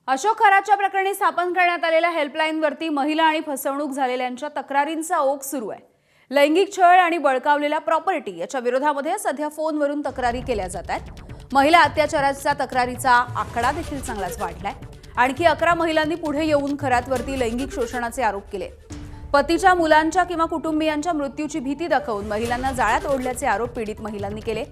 अशोक खरातच्या प्रकरणी स्थापन करण्यात आलेल्या हेल्पलाईनवरती महिला आणि फसवणूक झालेल्यांच्या तक्रारींचा ओघ सुरू आहे। लैंगिक छळ आणि बळकावलेल्या प्रॉपर्टी याच्या विरोधामध्ये सध्या फोनवरून तक्रारी केल्या जात आहेत। महिला अत्याचाराच्या तक्रारीचा आकडा देखील चांगलाच वाढलाय। आणखी 11 महिलांनी पुढे येऊन खरातवरती लैंगिक शोषणाचे आरोप केले। पतीच्या, मुलांच्या किंवा कुटुंबियांच्या मृत्यूची भीती दाखवून महिलांना जाळ्यात ओढल्याचे आरोप पीडित महिलांनी केले।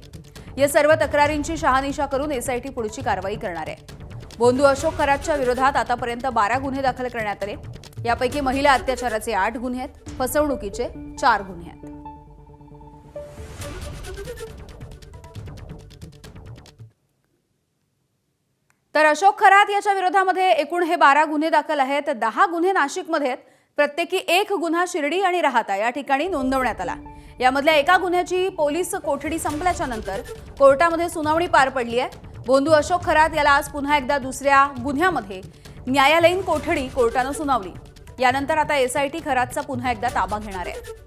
या सर्व तक्रारींची शहानिशा करून एसआयटी पुढची कारवाई करणार आहे। बोंधू अशोक खरातच्या विरोधात आतापर्यंत 12 गुन्हे दाखल करण्यात आले। यापैकी महिला अत्याचाराचे 8 गुन्हे आहेत, फसवणुकीचे 4 गुन्हे आहेत। तर अशोक खरात याच्या विरोधामध्ये एकूण हे 12 गुन्हे दाखल आहेत। 10 गुन्हे नाशिकमध्ये आहेत। प्रत्येकी 1 गुन्हा शिर्डी आणि राहाता या ठिकाणी नोंदवण्यात आला। यामधल्या एका गुन्ह्याची पोलीस कोठडी संपल्याच्या नंतर कोर्टामध्ये सुनावणी पार पडली आहे। बोंधू अशोक खरात याला आज पुन्हा एकदा दुसऱ्या गुन्ह्यामध्ये न्यायालयीन कोठडी कोर्टाने सुनावली। यानंतर आता एसआयटी खरातचा पुन्हा एकदा ताबा घेणार आहे।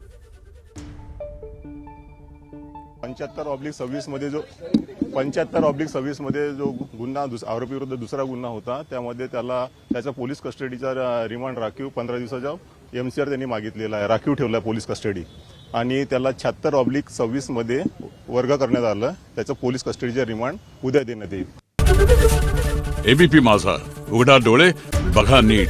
75/26 मध्ये जो गुन्हा आरोपी विरुद्ध दुसरा गुन्हा होता, त्यामध्ये त्याचा पोलीस कस्टडीचा रिमांड राखीव 15 दिवसाचा एमसीआर त्यांनी मागितलेला आहे, राखीव ठेवला पोलीस कस्टडी। आणि त्याला 76/26 मध्ये वर्ग करण्यात आलं। त्याचं पोलीस कस्टडीचा रिमांड उद्या देण्यात येईल। एबीपी माझा, उघडा डोळे बघा नीट।